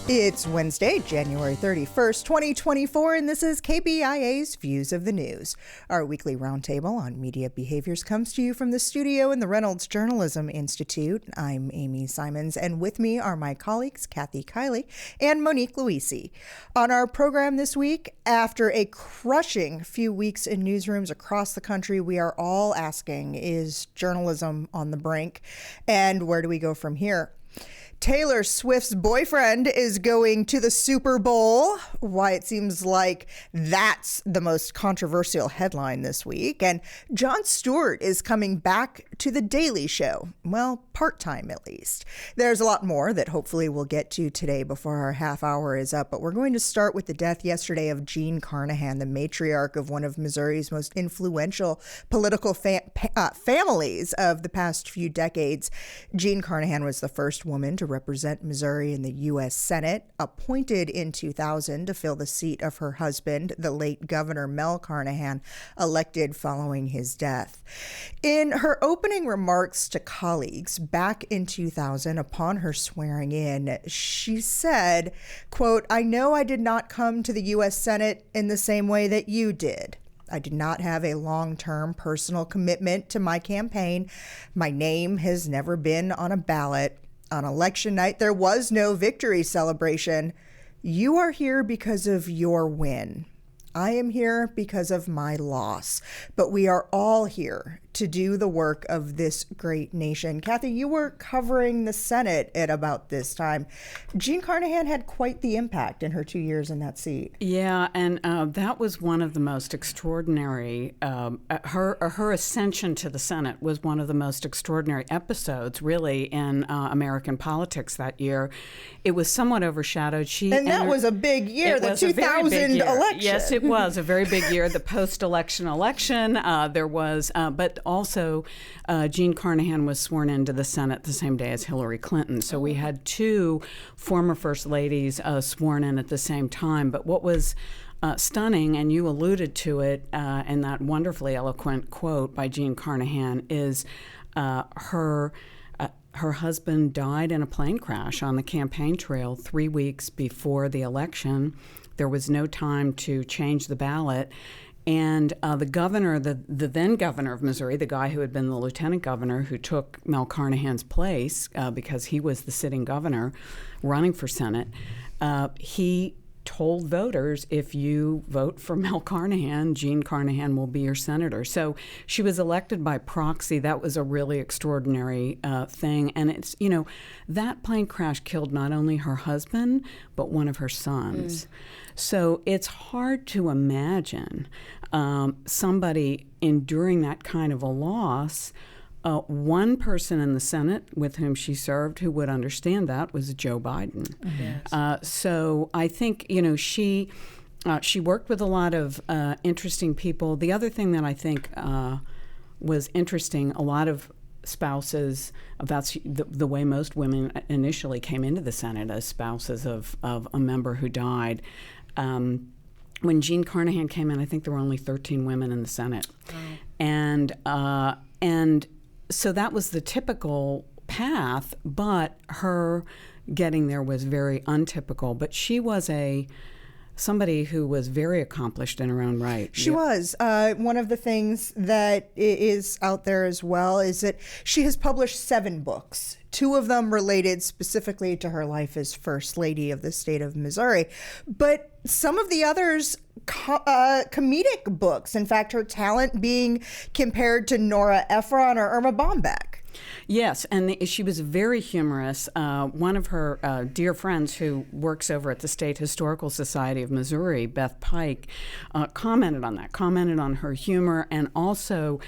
It's Wednesday, January 31st, 2024, and this is KBIA's Views of the News. Our weekly roundtable on media behaviors comes to you from the studio in the Reynolds Journalism Institute. I'm Amy Simons, and with me are my colleagues Kiely and Monique Luisi. On our program this week, after a crushing few weeks in newsrooms across the country, we are all asking, is journalism on the brink? And where do we go from here? Taylor Swift's boyfriend is going to the Super Bowl. Why it seems like that's the most controversial headline this week. And Jon Stewart is coming back to The Daily Show. Well, part-time at least. There's a lot more that hopefully we'll get to today before our half hour is up. But we're going to start with the death yesterday of Jean Carnahan, the matriarch of one of Missouri's most influential political families of the past few decades. Jean Carnahan was the first woman to represent Missouri in the U.S. Senate, appointed in 2000 to fill the seat of her husband, the late Governor Mel Carnahan, elected following his death. In her opening remarks to colleagues back in 2000, upon her swearing in, she said, quote, "I know I did not come to the U.S. Senate in the same way that you did. I did not have a long-term personal commitment to my campaign. My name has never been on a ballot. On election night, there was no victory celebration. You are here because of your win. I am here because of my loss. But we are all here to do the work of this great nation." Kathy, you were covering the Senate at about this time. Jean Carnahan had quite the impact in her 2 years in that seat. Yeah, and that was one of the most extraordinary, her ascension to the Senate was one of the most extraordinary episodes, really, in American politics that year. It was somewhat overshadowed. And that was a big year, the 2000 election. Yes, it was a very big year, the post-election election. There was, but also, Jean Carnahan was sworn into the Senate the same day as Hillary Clinton. So we had two former First Ladies sworn in at the same time. But what was stunning, and you alluded to it in that wonderfully eloquent quote by Jean Carnahan, is her husband died in a plane crash on the campaign trail 3 weeks before the election. There was no time to change the ballot. And the governor, the then governor of Missouri, the guy who had been the lieutenant governor who took Mel Carnahan's place because he was the sitting governor running for Senate, he told voters, if you vote for Mel Carnahan, Jean Carnahan will be your senator. So she was elected by proxy. That was a really extraordinary thing. And it's, that plane crash killed not only her husband, but one of her sons. So it's hard to imagine somebody enduring that kind of a loss. One person in the Senate with whom she served who would understand that was Joe Biden. Yes. So I think, she worked with a lot of interesting people. The other thing that I think was interesting, a lot of spouses, that's the way most women initially came into the Senate, as spouses of a member who died. When Jean Carnahan came in, I think there were only 13 women in the Senate. Oh. And so that was the typical path, but her getting there was very untypical. But she was somebody who was very accomplished in her own right. She was. One of the things that is out there as well is that she has published 7 books, 2 of them related specifically to her life as First Lady of the state of Missouri. But some of the others, comedic books. In fact, her talent being compared to Nora Ephron or Irma Bombeck. Yes, and she was very humorous. One of her dear friends who works over at the State Historical Society of Missouri, Beth Pike, commented on her humor, and also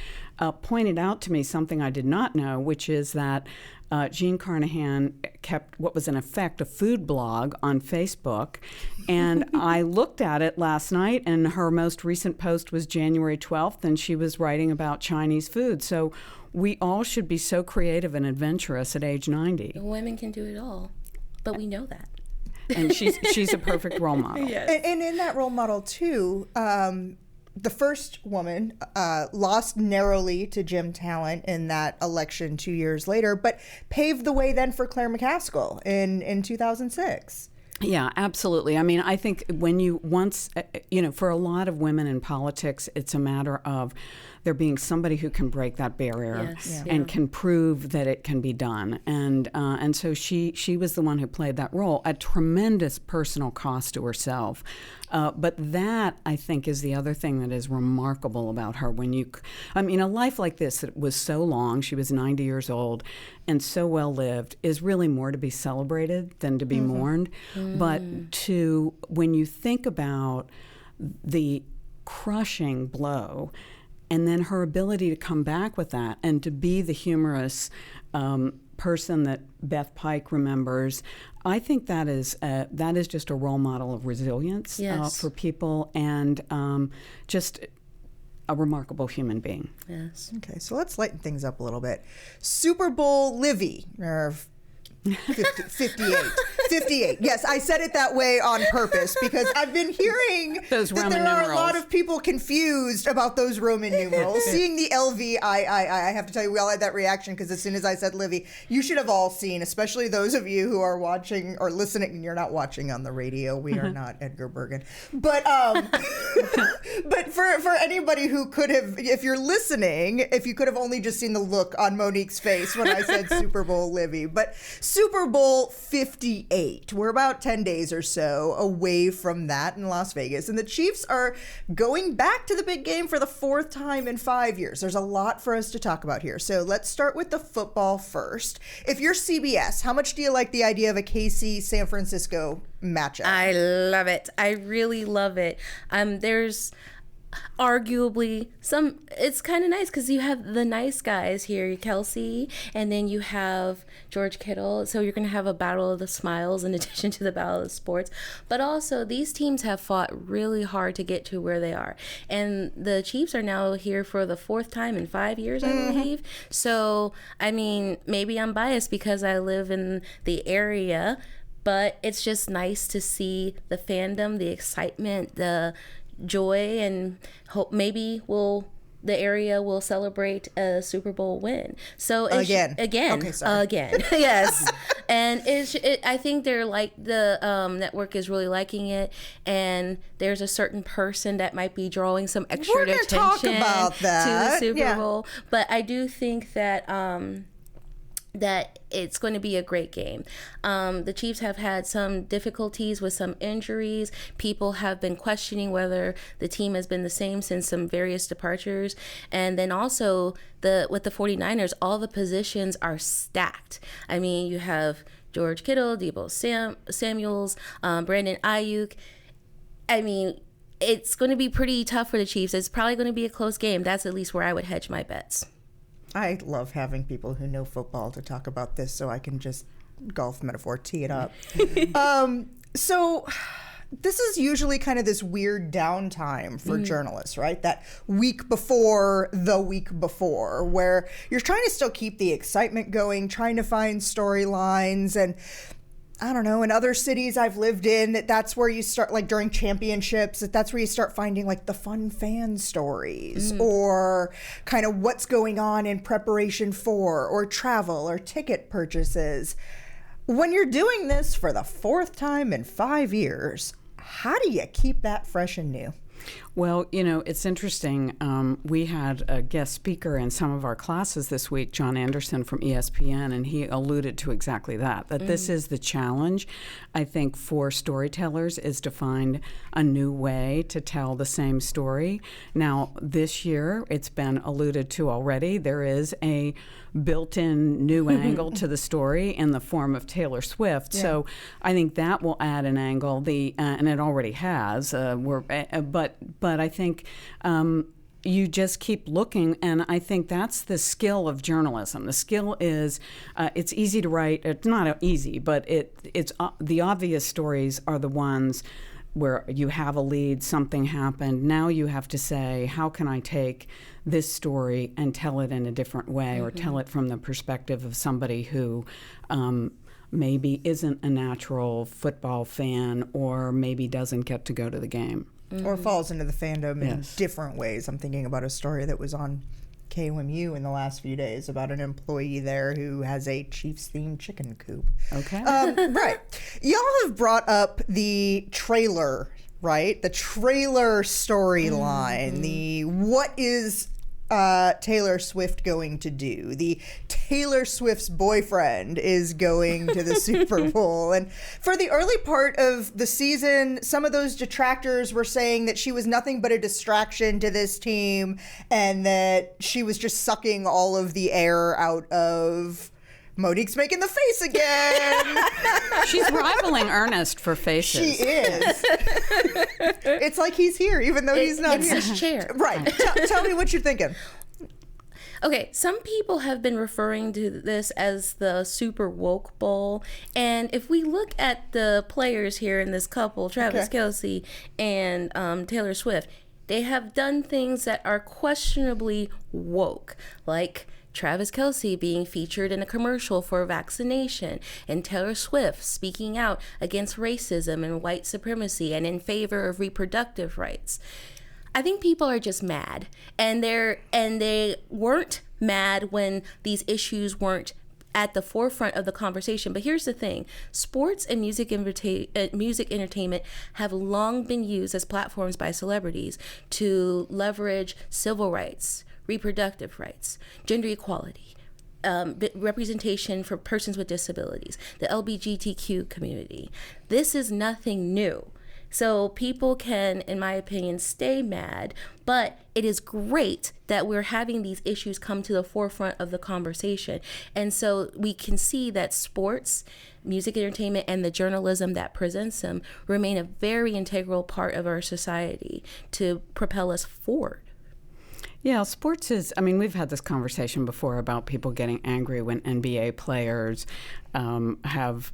pointed out to me something I did not know, which is that Jean Carnahan kept what was in effect a food blog on Facebook, and I looked at it last night, and her most recent post was January 12th, and she was writing about Chinese food. So we all should be so creative and adventurous at age 90. Women can do it all, but we know that. And she's a perfect role model. Yes. And in that role model, too, the first woman lost narrowly to Jim Talent in that election 2 years later, but paved the way then for Claire McCaskill in 2006. Yeah, absolutely. I mean, I think when you once, for a lot of women in politics, it's a matter of there being somebody who can break that barrier and can prove that it can be done. And so she was the one who played that role at tremendous personal cost to herself. But that, I think, is the other thing that is remarkable about her. A life like this that was so long, she was 90 years old, and so well lived, is really more to be celebrated than to be mourned. But when you think about the crushing blow, and then her ability to come back with that and to be the humorous person that Beth Pike remembers, I think that is just a role model of resilience for people, and just a remarkable human being. Yes. Okay, so let's lighten things up a little bit. Super Bowl Livy, or 58. Yes, I said it that way on purpose because I've been hearing those that Roman there numerals. are a lot of people confused about those Roman numerals. Seeing the LV, I have to tell you, we all had that reaction because as soon as I said Livy, you should have all seen, especially those of you who are watching or listening, and you're not watching on the radio. We are not Edgar Bergen. But but for anybody who could have, if you're listening, if you could have only just seen the look on Monique's face when I said Super Bowl Livy. But Super Bowl 58. We're about 10 days or so away from that in Las Vegas. And the Chiefs are going back to the big game for the fourth time in 5 years. There's a lot for us to talk about here. So let's start with the football first. If you're CBS, how much do you like the idea of a KC-San Francisco matchup? I love it. I really love it. There's arguably it's kind of nice because you have the nice guys here, Kelsey, and then you have George Kittle, so you're going to have a battle of the smiles in addition to the battle of the sports. But also these teams have fought really hard to get to where they are, and the Chiefs are now here for the fourth time in 5 years, I believe. So I mean, maybe I'm biased because I live in the area, but it's just nice to see the fandom, the excitement, the joy, and hope maybe the area will celebrate a Super Bowl win. So again, Okay, sorry. again, yes. And I think they're like the network is really liking it, and there's a certain person that might be drawing some extra attention talk about that. to the Super Bowl. But I do think that that it's going to be a great game. The Chiefs have had some difficulties with some injuries. People have been questioning whether the team has been the same since some various departures. And then also with the 49ers, all the positions are stacked. I mean, you have George Kittle, Deebo Samuels, Brandon Ayuk. I mean, it's going to be pretty tough for the Chiefs. It's probably going to be a close game. That's at least where I would hedge my bets. I love having people who know football to talk about this so I can just golf metaphor tee it up. So this is usually kind of this weird downtime for journalists, right? That week before the week before, where you're trying to still keep the excitement going, trying to find storylines. And I don't know, in other cities I've lived in, that's where you start, like during championships, that's where you start finding like the fun fan stories or kind of what's going on in preparation for, or travel or ticket purchases. When you're doing this for the fourth time in 5 years, how do you keep that fresh and new? Well, it's interesting. We had a guest speaker in some of our classes this week, John Anderson from ESPN, and he alluded to exactly that this is the challenge, I think, for storytellers, is to find a new way to tell the same story. Now, this year, it's been alluded to already, there is a built-in new angle to the story in the form of Taylor Swift. Yeah. So I think that will add an angle, and it already has. But I think you just keep looking, and I think that's the skill of journalism. The skill is it's easy to write. It's not easy, but it's the obvious stories are the ones where you have a lead, something happened. Now you have to say, how can I take this story and tell it in a different way, or tell it from the perspective of somebody who maybe isn't a natural football fan, or maybe doesn't get to go to the game. Or falls into the fandom in different ways. I'm thinking about a story that was on KOMU in the last few days about an employee there who has a Chiefs-themed chicken coop. Okay. Right. Y'all have brought up the trailer, right? The trailer storyline. The what is Taylor Swift going to do? The Taylor Swift's boyfriend is going to the Super Bowl. And for the early part of the season, some of those detractors were saying that she was nothing but a distraction to this team and that she was just sucking all of the air out of... Monique's making the face again. She's rivaling Ernest for faces. She is. It's like he's here, even though he's not here. It's his chair. Right. Tell me what you're thinking. Okay, some people have been referring to this as the Super Woke Bowl. And if we look at the players here in this couple, Travis Kelce and Taylor Swift, they have done things that are questionably woke, like Travis Kelce being featured in a commercial for vaccination, and Taylor Swift speaking out against racism and white supremacy and in favor of reproductive rights. I think people are just mad, and they weren't mad when these issues weren't at the forefront of the conversation. But here's the thing: sports and music entertainment have long been used as platforms by celebrities to leverage civil rights, reproductive rights, gender equality, representation for persons with disabilities, the LGBTQ community. This is nothing new. So people can, in my opinion, stay mad, but it is great that we're having these issues come to the forefront of the conversation. And so we can see that sports, music entertainment, and the journalism that presents them remain a very integral part of our society to propel us forward. Yeah, sports is, I mean, we've had this conversation before about people getting angry when NBA players have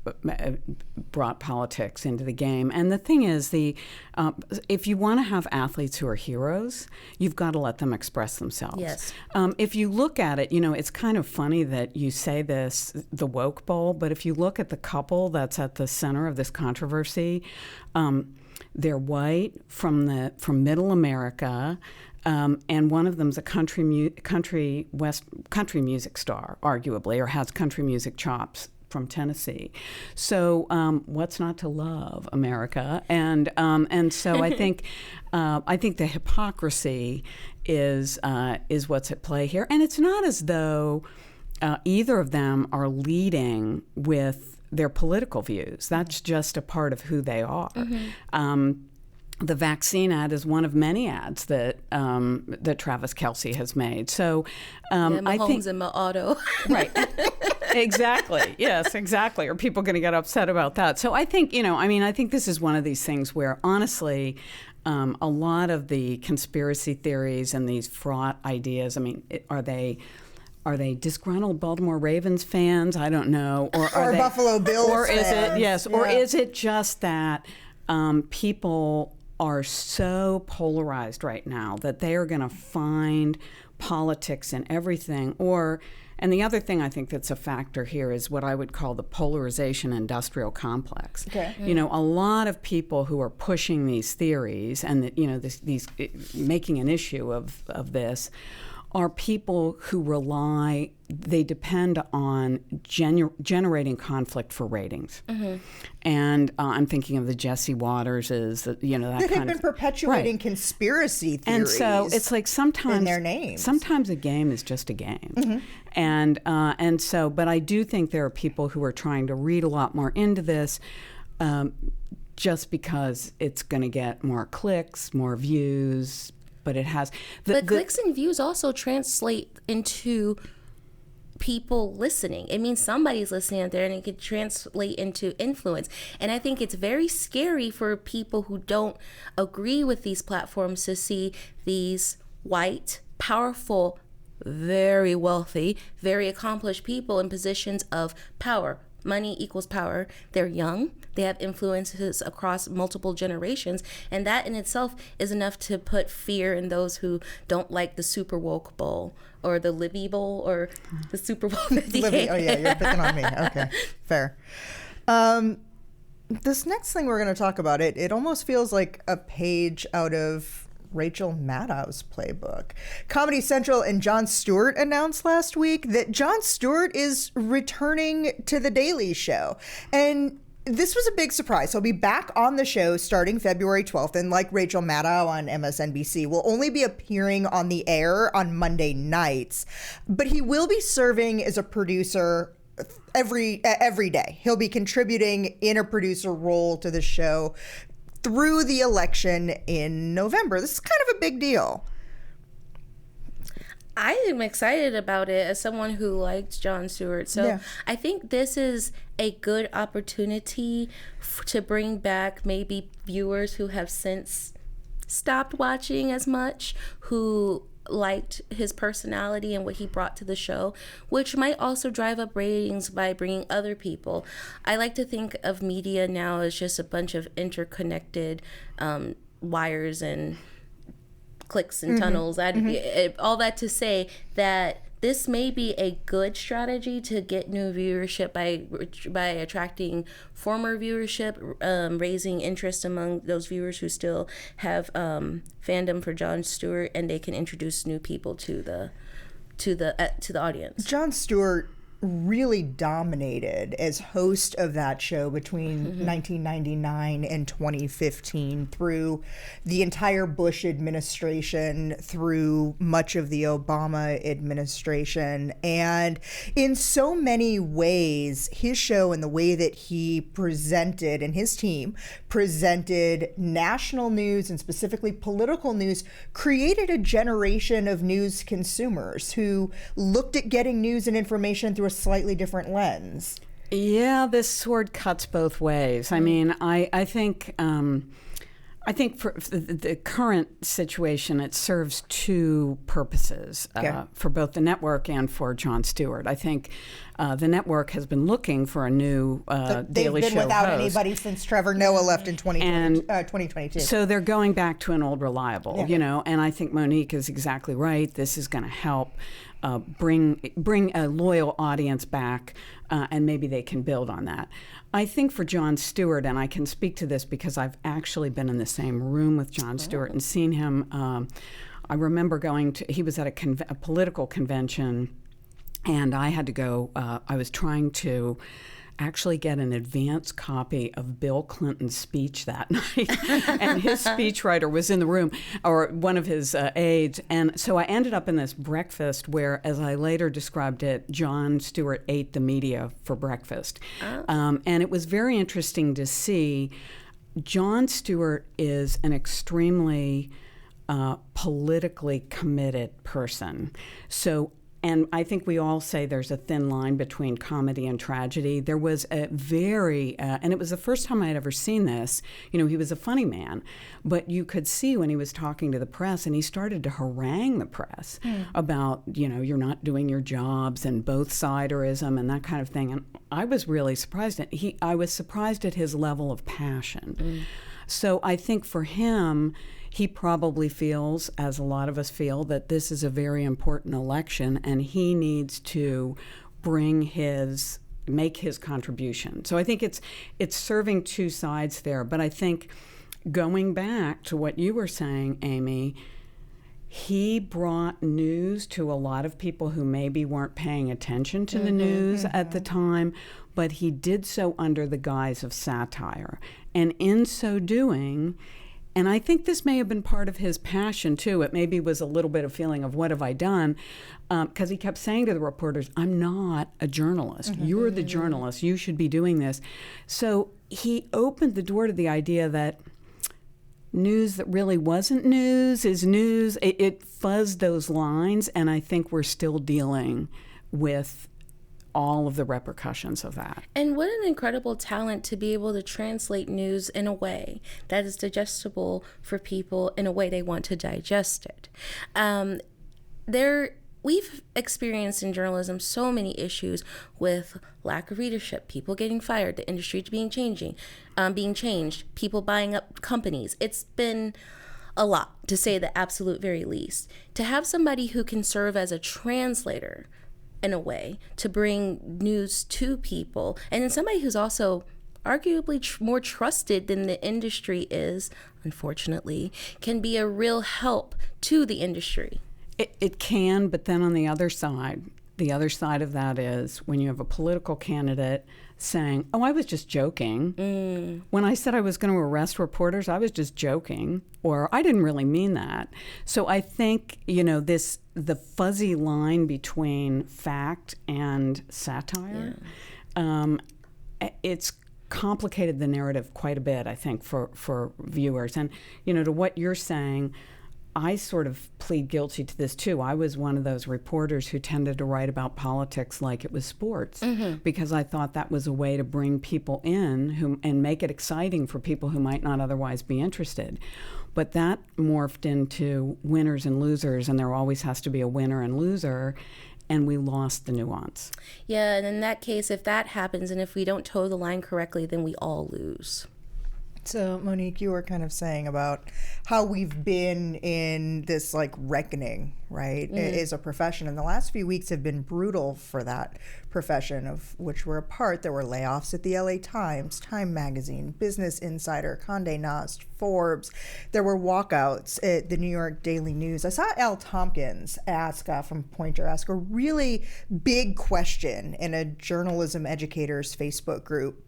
brought politics into the game. And the thing is, if you want to have athletes who are heroes, you've got to let them express themselves. Yes. If you look at it, it's kind of funny that you say this, the woke bowl, but if you look at the couple that's at the center of this controversy, they're white from middle America. And one of them's a country music star, arguably, or has country music chops from Tennessee. So what's not to love America? And so I think the hypocrisy is what's at play here. And it's not as though either of them are leading with their political views. That's just a part of who they are. Mm-hmm. The vaccine ad is one of many ads that Travis Kelce has made. So my I home's think in my auto. Right. Exactly. Yes, exactly. Are people going to get upset about that? So I think, I think this is one of these things where, honestly, a lot of the conspiracy theories and these fraught ideas, are they disgruntled Baltimore Ravens fans? I don't know. Or Buffalo Bills or fans. Is it, yes, yeah. Or is it just that people are so polarized right now that they are going to find politics in everything? And the other thing I think that's a factor here is what I would call the polarization industrial complex. Okay. A lot of people who are pushing these theories and these making an issue of this are people who they depend on generating conflict for ratings. Mm-hmm. And I'm thinking of the Jesse Waterses, that have been perpetuating conspiracy theories. And so it's like sometimes in their names. Sometimes a game is just a game. Mm-hmm. And so, but I do think there are people who are trying to read a lot more into this, just because it's going to get more clicks, more views. But it has. But clicks and views also translate into people listening. It means somebody's listening out there, and it could translate into influence. And I think it's very scary for people who don't agree with these platforms to see these white, powerful, very wealthy, very accomplished people in positions of power. Money equals power. They're young. They have influences across multiple generations. And that in itself is enough to put fear in those who don't like the Super Woke Bowl or the Libby Bowl or the Super Bowl 58. Libby, oh yeah, you're picking on me. Okay, fair. This next thing we're going to talk about, it almost feels like a page out of Rachel Maddow's playbook. Comedy Central and Jon Stewart announced last week that Jon Stewart is returning to The Daily Show. And this was a big surprise. He'll be back on the show starting February 12th, and like Rachel Maddow on MSNBC, will only be appearing on the air on Monday nights. But he will be serving as a producer every day. He'll be contributing in a producer role to the show through the election in November. This is kind of a big deal. I am excited about it as someone who liked Jon Stewart. So yeah. I think this is a good opportunity to bring back maybe viewers who have since stopped watching as much, who liked his personality and what he brought to the show, which might also drive up ratings by bringing other people. I like to think of media now as just a bunch of interconnected wires and clicks and tunnels. All that to say that this may be a good strategy to get new viewership by attracting former viewership, raising interest among those viewers who still have fandom for Jon Stewart, and they can introduce new people to the audience. Jon Stewart really dominated as host of that show between 1999 and 2015, through the entire Bush administration, through much of the Obama administration. And in so many ways, his show and the way that he presented, and his team presented, national news and specifically political news, created a generation of news consumers who looked at getting news and information through a slightly different lens. Yeah, this sword cuts both ways. I mean, I think for the current situation, it serves two purposes for both the network and for Jon Stewart. I think the network has been looking for a new Daily Show host. They've been without anybody since Trevor Noah left in 2022. So they're going back to an old reliable, and I think Monique is exactly right. This is going to help bring a loyal audience back, and maybe they can build on that. I think for Jon Stewart, and I can speak to this because I've actually been in the same room with Jon Stewart and seen him. I remember he was at a political convention, and I had to go. I was trying to actually get an advance copy of Bill Clinton's speech that night. And his speechwriter was in the room, or one of his aides. And so I ended up in this breakfast where, as I later described it, Jon Stewart ate the media for breakfast. And it was very interesting to see. Jon Stewart is an extremely politically committed person. And I think we all say there's a thin line between comedy and tragedy. There was a very, and it was the first time I had ever seen this, he was a funny man, but you could see when he was talking to the press, and he started to harangue the press about, you're not doing your jobs and both-siderism and that kind of thing. And I was really surprised. I was surprised at his level of passion. So I think for him, he probably feels, as a lot of us feel, that this is a very important election, and he needs to make his contribution. So I think it's serving two sides there. But I think going back to what you were saying, Amy, he brought news to a lot of people who maybe weren't paying attention to the news at the time, but he did so under the guise of satire. And in so doing, and I think this may have been part of his passion, too. It maybe was a little bit of feeling of, what have I done? Because he kept saying to the reporters, I'm not a journalist. You're the journalist. You should be doing this. So he opened the door to the idea that news that really wasn't news is news. It fuzzed those lines, and I think we're still dealing with all of the repercussions of that. And what an incredible talent to be able to translate news in a way that is digestible for people in a way they want to digest it. We've experienced in journalism so many issues with lack of readership, people getting fired, the industry being changed, people buying up companies. It's been a lot, to say the absolute very least. To have somebody who can serve as a translator in a way to bring news to people, and then somebody who's also arguably more trusted than the industry is, unfortunately, can be a real help to the industry. It can, but then on the other side of that is when you have a political candidate saying, oh, I was just joking. When I said I was going to arrest reporters, I was just joking, or I didn't really mean that. So I think, the fuzzy line between fact and satire, it's complicated the narrative quite a bit, I think, for viewers. And, to what you're saying, I sort of plead guilty to this too. I was one of those reporters who tended to write about politics like it was sports, because I thought that was a way to bring people in and make it exciting for people who might not otherwise be interested. But that morphed into winners and losers, and there always has to be a winner and loser, and we lost the nuance. Yeah, and in that case, if that happens and if we don't toe the line correctly, then we all lose. So, Monique, you were kind of saying about how we've been in this reckoning, right, as a profession. And the last few weeks have been brutal for that profession, of which we're a part. There were layoffs at the LA Times, Time Magazine, Business Insider, Condé Nast, Forbes. There were walkouts at the New York Daily News. I saw Al Tompkins from Pointer ask a really big question in a journalism educators Facebook group.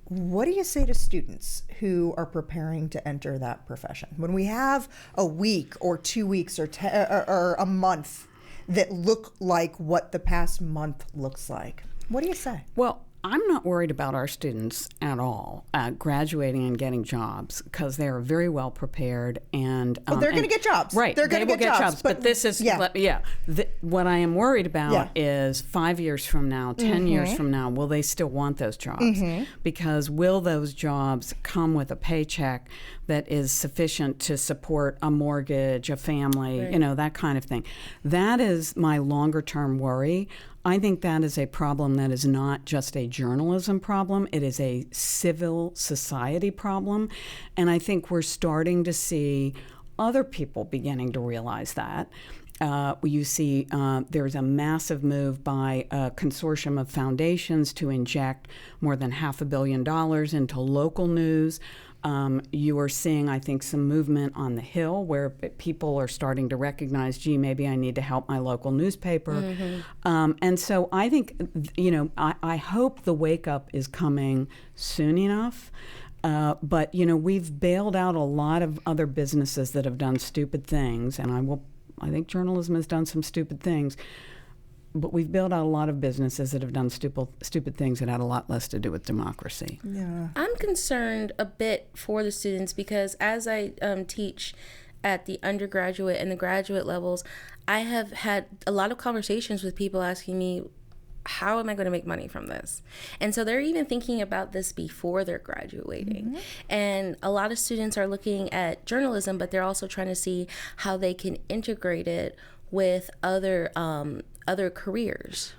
What do you say to students who are preparing to enter that profession when we have a week or 2 weeks or a month that look like what the past month looks like? What do you say? Well, I'm not worried about our students at all graduating and getting jobs, because they are very well prepared, and they're going to get jobs, right? They're going to get jobs. But this is what I am worried about is 5 years from now, 10 years from now, will they still want those jobs? Because will those jobs come with a paycheck that is sufficient to support a mortgage, a family, that kind of thing? That is my longer term worry. I think that is a problem that is not just a journalism problem. It is a civil society problem. And I think we're starting to see other people beginning to realize that. You see there's a massive move by a consortium of foundations to inject more than $500 million into local news. You are seeing, I think, some movement on the Hill where people are starting to recognize, gee, maybe I need to help my local newspaper. And so I think, I hope the wake up is coming soon enough. But, we've bailed out a lot of other businesses that have done stupid things. And I think journalism has done some stupid things. But we've built out a lot of businesses that have done stupid things that had a lot less to do with democracy. Yeah. I'm concerned a bit for the students, because as I teach at the undergraduate and the graduate levels, I have had a lot of conversations with people asking me, how am I going to make money from this? And so they're even thinking about this before they're graduating. And a lot of students are looking at journalism, but they're also trying to see how they can integrate it with other careers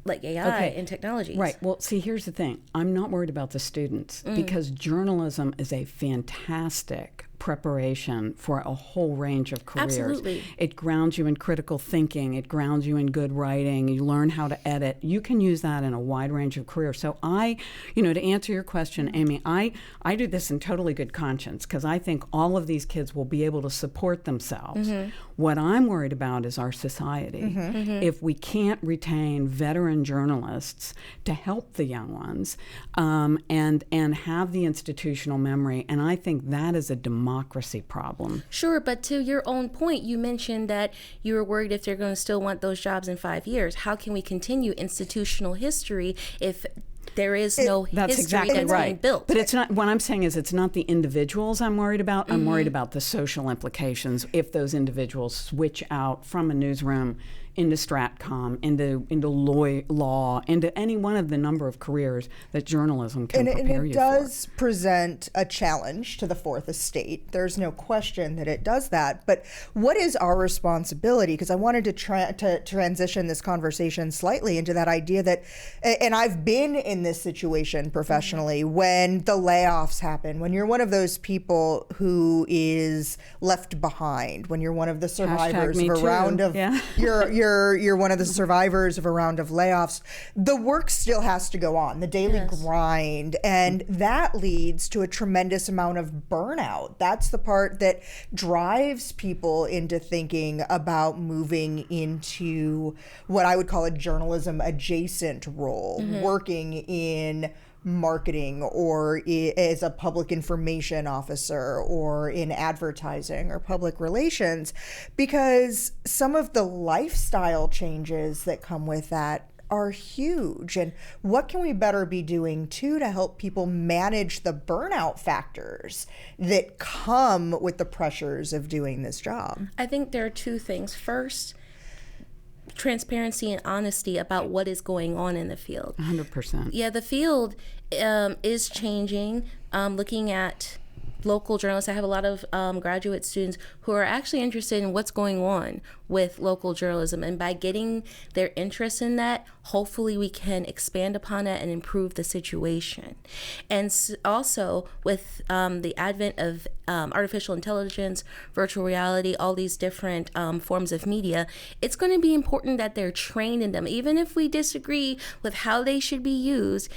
like AI and technologies. Right. Well, see, here's the thing. I'm not worried about the students, because journalism is a fantastic preparation for a whole range of careers. Absolutely. It grounds you in critical thinking. It grounds you in good writing. You learn how to edit. You can use that in a wide range of careers. So to answer your question, Amy, I do this in totally good conscience, because I think all of these kids will be able to support themselves. What I'm worried about is our society. If we can't retain veteran journalists to help the young ones, and have the institutional memory, and I think that is a democracy problem. Sure, but to your own point, you mentioned that you were worried if they're going to still want those jobs in 5 years. How can we continue institutional history if there is no that's history exactly that's right. being built? But it's not. What I'm saying is, it's not the individuals I'm worried about. I'm worried about the social implications if those individuals switch out from a newsroom into Stratcom, into law, into any one of the number of careers that journalism can prepare you for. And it does present a challenge to the Fourth Estate. There's no question that it does that. But what is our responsibility? Because I wanted to transition this conversation slightly into that idea that, and I've been in this situation professionally, when the layoffs happen, when you're one of those people who is left behind, when you're one of the survivors of a round of your you're one of the survivors of a round of layoffs, the work still has to go on, the daily grind, and that leads to a tremendous amount of burnout. That's the part that drives people into thinking about moving into what I would call a journalism adjacent role, working in marketing or as a public information officer or in advertising or public relations, because some of the lifestyle changes that come with that are huge. And what can we better be doing too to help people manage the burnout factors that come with the pressures of doing this job? I think there are two things. First, transparency and honesty about what is going on in the field. 100%. Yeah, the field is changing. Looking at local journalists, I have a lot of graduate students who are actually interested in what's going on with local journalism. And by getting their interest in that, hopefully we can expand upon that and improve the situation. And also with the advent of artificial intelligence, virtual reality, all these different forms of media, it's going to be important that they're trained in them. Even if we disagree with how they should be used,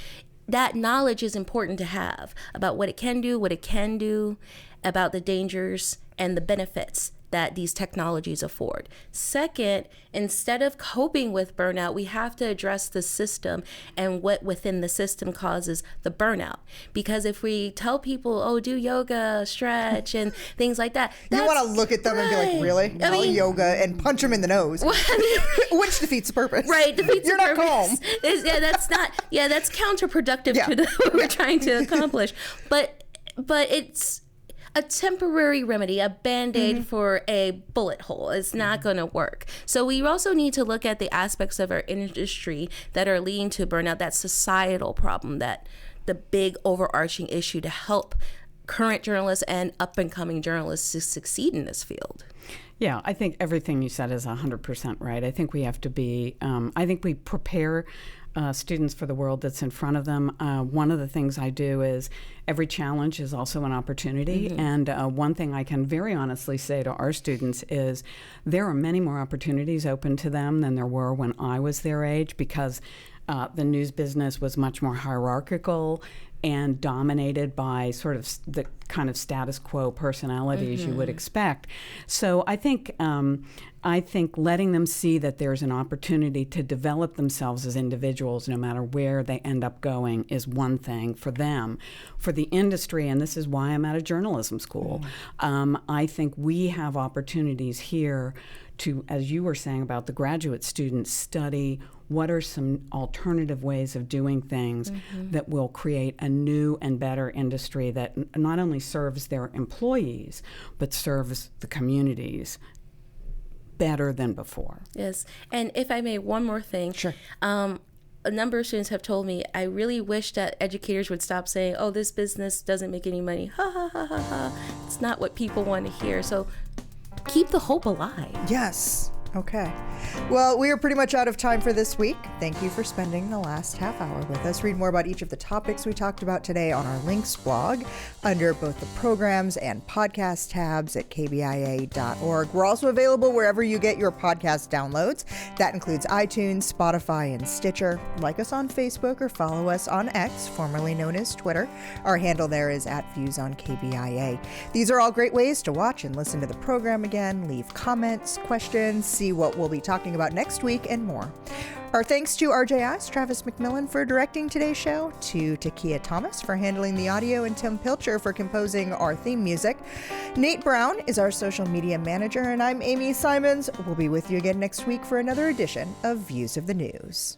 that knowledge is important to have about what it can do, about the dangers and the benefits that these technologies afford. Second, instead of coping with burnout, we have to address the system and what within the system causes the burnout. Because if we tell people, oh, do yoga, stretch, and things like that, you want to look at them and be like, really? I mean, yoga, and punch them in the nose, which defeats the purpose. Right, defeats You're the not purpose. calm. That's counterproductive to what we're trying to accomplish. But it's a temporary remedy, a Band-Aid for a bullet hole. It's not going to work. So we also need to look at the aspects of our industry that are leading to burnout, that societal problem, that the big overarching issue to help current journalists and up-and-coming journalists to succeed in this field. Yeah, I think everything you said is 100% right. I think we have to be, I think we prepare students for the world that's in front of them. One of the things I do is every challenge is also an opportunity. And one thing I can very honestly say to our students is there are many more opportunities open to them than there were when I was their age, because the news business was much more hierarchical and dominated by sort of the kind of status quo personalities you would expect. So I think letting them see that there's an opportunity to develop themselves as individuals, no matter where they end up going, is one thing for them. For the industry, and this is why I'm at a journalism school, I think we have opportunities here to, as you were saying about the graduate students, study what are some alternative ways of doing things that will create a new and better industry that not only serves their employees, but serves the communities better than before. Yes. And if I may, one more thing. Sure. A number of students have told me, I really wish that educators would stop saying, oh, this business doesn't make any money. Ha, ha, ha, ha, ha. It's not what people want to hear. So keep the hope alive. Yes. Okay. Well, we are pretty much out of time for this week. Thank you for spending the last half hour with us. Read more about each of the topics we talked about today on our links blog under both the programs and podcast tabs at kbia.org. We're also available wherever you get your podcast downloads. That includes iTunes, Spotify, and Stitcher. Like us on Facebook or follow us on X, formerly known as Twitter. Our handle there is @ViewsOnKBIA. These are all great ways to watch and listen to the program again, leave comments, questions, see what we'll be talking about next week, and more. Our thanks to RJI's Travis McMillan for directing today's show, to Takia Thomas for handling the audio, and Tim Pilcher for composing our theme music. Nate Brown is our social media manager, and I'm Amy Simons. We'll be with you again next week for another edition of Views of the News.